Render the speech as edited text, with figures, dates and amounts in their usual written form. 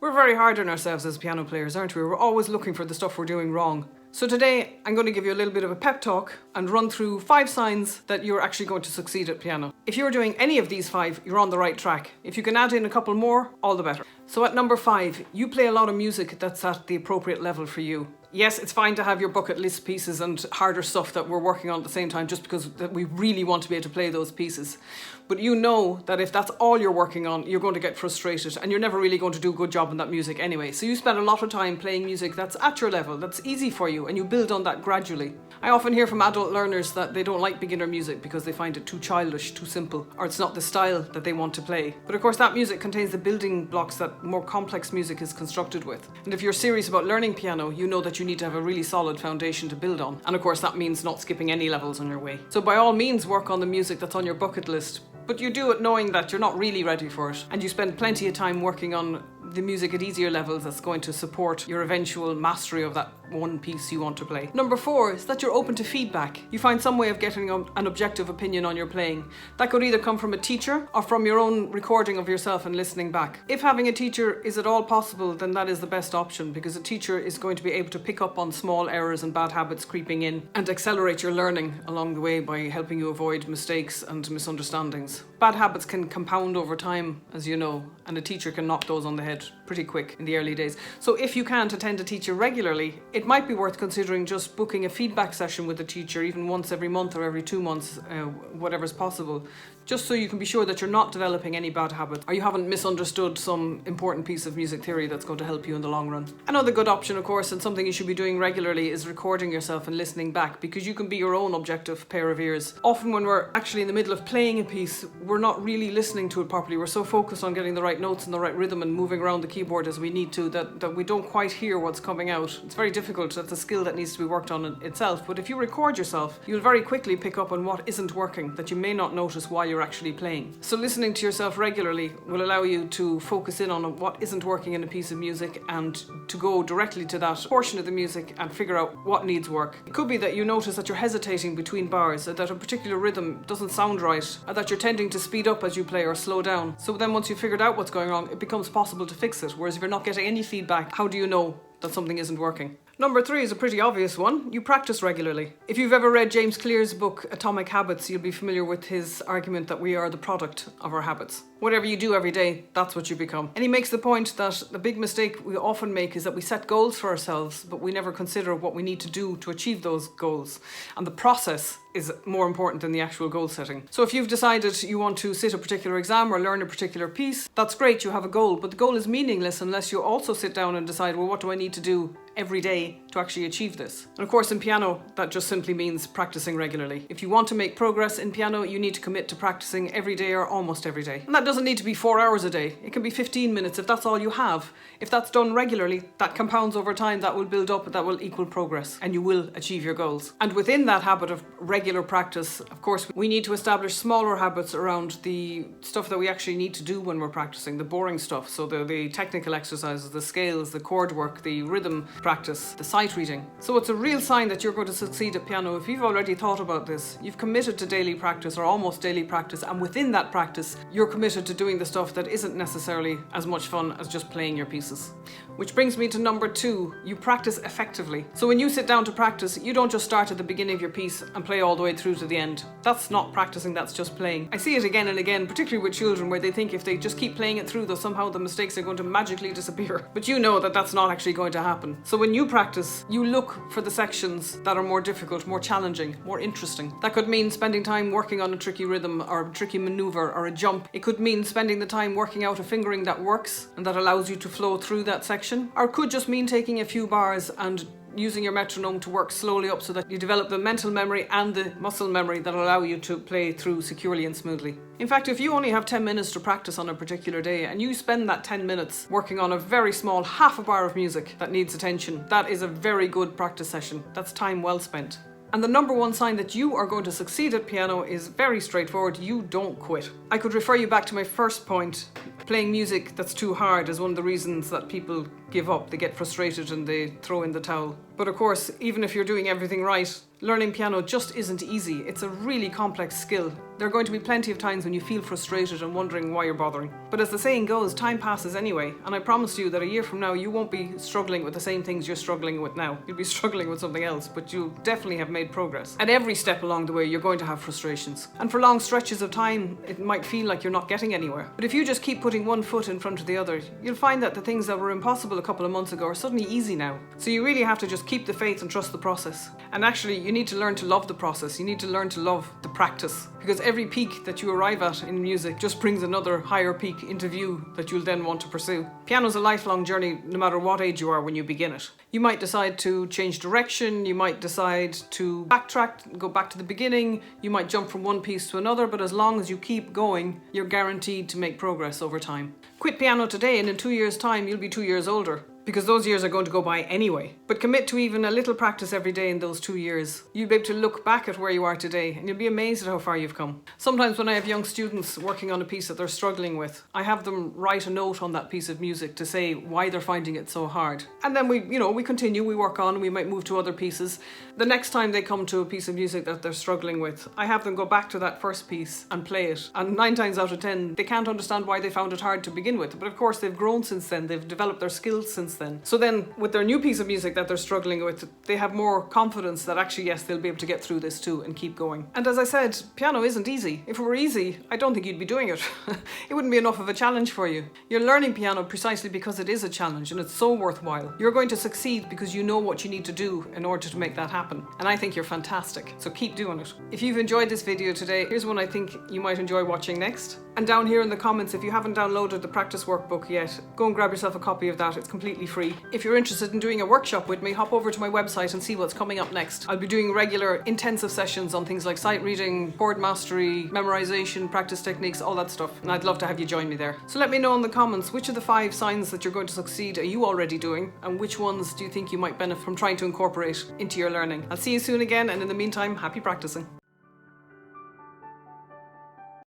We're very hard on ourselves as piano players, aren't we? We're always looking for the stuff we're doing wrong. So today I'm going to give you a little bit of a pep talk and run through 5 signs that you're actually going to succeed at piano. If you're doing any of these 5, you're on the right track. If you can add in a couple more, all the better. So at number 5, you play a lot of music that's at the appropriate level for you. Yes, it's fine to have your bucket list pieces and harder stuff that we're working on at the same time just because we really want to be able to play those pieces. But you know that if that's all you're working on, you're going to get frustrated and you're never really going to do a good job on that music anyway. So you spend a lot of time playing music that's at your level, that's easy for you, and you build on that gradually. I often hear from adult learners that they don't like beginner music because they find it too childish, too simple, or it's not the style that they want to play. But of course that music contains the building blocks that more complex music is constructed with. And if you're serious about learning piano, you know that you need to have a really solid foundation to build on. And of course that means not skipping any levels on your way. So by all means work on the music that's on your bucket list, but you do it knowing that you're not really ready for it, and you spend plenty of time working on the music at easier levels that's going to support your eventual mastery of that one piece you want to play. Number 4 is that you're open to feedback. You find some way of getting an objective opinion on your playing. That could either come from a teacher or from your own recording of yourself and listening back. If having a teacher is at all possible, then that is the best option, because a teacher is going to be able to pick up on small errors and bad habits creeping in and accelerate your learning along the way by helping you avoid mistakes and misunderstandings. Bad habits can compound over time, as you know, and a teacher can knock those on the head pretty quick in the early days. So if you can't attend a teacher regularly, it might be worth considering just booking a feedback session with a teacher, even once every month or every 2 months, whatever's possible, just so you can be sure that you're not developing any bad habits or you haven't misunderstood some important piece of music theory that's going to help you in the long run. Another good option, of course, and something you should be doing regularly, is recording yourself and listening back, because you can be your own objective pair of ears. Often when we're actually in the middle of playing a piece, we're not really listening to it properly. We're so focused on getting the right notes and the right rhythm and moving around the keyboard as we need to that we don't quite hear what's coming out. It's very difficult. That's a skill that needs to be worked on in itself. But if you record yourself, you'll very quickly pick up on what isn't working that you may not notice while you're actually playing. So listening to yourself regularly will allow you to focus in on what isn't working in a piece of music and to go directly to that portion of the music and figure out what needs work. It could be that you notice that you're hesitating between bars, or that a particular rhythm doesn't sound right, or that you're tending to speed up as you play or slow down. So then once you've figured out what's going wrong, it becomes possible to fix it. Whereas if you're not getting any feedback, how do you know that something isn't working? Number 3 is a pretty obvious one. You practice regularly. If you've ever read James Clear's book Atomic Habits, you'll be familiar with his argument that we are the product of our habits. Whatever you do every day, that's what you become. And he makes the point that the big mistake we often make is that we set goals for ourselves, but we never consider what we need to do to achieve those goals. And the process is more important than the actual goal setting. So if you've decided you want to sit a particular exam or learn a particular piece, that's great, you have a goal, but the goal is meaningless unless you also sit down and decide, well, what do I need to do every day to actually achieve this? And of course in piano, that just simply means practicing regularly. If you want to make progress in piano, you need to commit to practicing every day or almost every day. And that doesn't need to be 4 hours a day. It can be 15 minutes if that's all you have. If that's done regularly, that compounds over time, that will build up, that will equal progress, and you will achieve your goals. And within that habit of regular practice, of course, we need to establish smaller habits around the stuff that we actually need to do when we're practicing, the boring stuff. So the technical exercises, the scales, the chord work, the rhythm practice, the sight reading. So it's a real sign that you're going to succeed at piano if you've already thought about this. You've committed to daily practice or almost daily practice, and within that practice, you're committed to doing the stuff that isn't necessarily as much fun as just playing your pieces. Which brings me to number 2, you practice effectively. So when you sit down to practice, you don't just start at the beginning of your piece and play all the way through to the end. That's not practicing, that's just playing. I see it again and again, particularly with children, where they think if they just keep playing it through, though somehow the mistakes are going to magically disappear. But you know that that's not actually going to happen. So when you practice, you look for the sections that are more difficult, more challenging, more interesting. That could mean spending time working on a tricky rhythm or a tricky maneuver or a jump. It could mean spending the time working out a fingering that works and that allows you to flow through that section. Or it could just mean taking a few bars and using your metronome to work slowly up so that you develop the mental memory and the muscle memory that allow you to play through securely and smoothly. In fact, if you only have 10 minutes to practice on a particular day and you spend that 10 minutes working on a very small half a bar of music that needs attention, that is a very good practice session. That's time well spent. And the number 1 sign that you are going to succeed at piano is very straightforward. You don't quit. I could refer you back to my first point. Playing music that's too hard is one of the reasons that people give up. They get frustrated and they throw in the towel. But of course, even if you're doing everything right, learning piano just isn't easy. It's a really complex skill. There are going to be plenty of times when you feel frustrated and wondering why you're bothering. But as the saying goes, time passes anyway, and I promise you that a year from now you won't be struggling with the same things you're struggling with now. You'll be struggling with something else, but you'll definitely have made progress. At every step along the way you're going to have frustrations. And for long stretches of time it might feel like you're not getting anywhere. But if you just keep putting one foot in front of the other, you'll find that the things that were impossible a couple of months ago are suddenly easy now. So you really have to just keep the faith and trust the process. And actually you need to learn to love the process. You need to learn to love the practice, because every peak that you arrive at in music just brings another higher peak into view that you'll then want to pursue. Piano's a lifelong journey no matter what age you are when you begin it. You might decide to change direction, you might decide to backtrack, go back to the beginning, you might jump from one piece to another, but as long as you keep going, you're guaranteed to make progress over time. Quit piano today and in 2 years' time you'll be 2 years older, because those years are going to go by anyway. But commit to even a little practice every day in those 2 years. You'll be able to look back at where you are today and you'll be amazed at how far you've come. Sometimes when I have young students working on a piece that they're struggling with, I have them write a note on that piece of music to say why they're finding it so hard. And then we continue, we work on, we might move to other pieces. The next time they come to a piece of music that they're struggling with, I have them go back to that first piece and play it. And 9 times out of 10, they can't understand why they found it hard to begin with. But of course they've grown since then, they've developed their skills since then. So then with their new piece of music that they're struggling with, they have more confidence that actually yes, they'll be able to get through this too and keep going. And as I said, piano isn't easy. If it were easy, I don't think you'd be doing it. It wouldn't be enough of a challenge for you. You're learning piano precisely because it is a challenge and it's so worthwhile. You're going to succeed because you know what you need to do in order to make that happen. And I think you're fantastic, so keep doing it. If you've enjoyed this video today, here's one I think you might enjoy watching next. And down here in the comments, if you haven't downloaded the practice workbook yet, go and grab yourself a copy of that. It's completely free. If you're interested in doing a workshop with me, hop over to my website and see what's coming up next. I'll be doing regular intensive sessions on things like sight reading, chord mastery, memorization, practice techniques, all that stuff. And I'd love to have you join me there. So let me know in the comments, which of the 5 signs that you're going to succeed are you already doing? And which ones do you think you might benefit from trying to incorporate into your learning? I'll see you soon again, and in the meantime, happy practicing.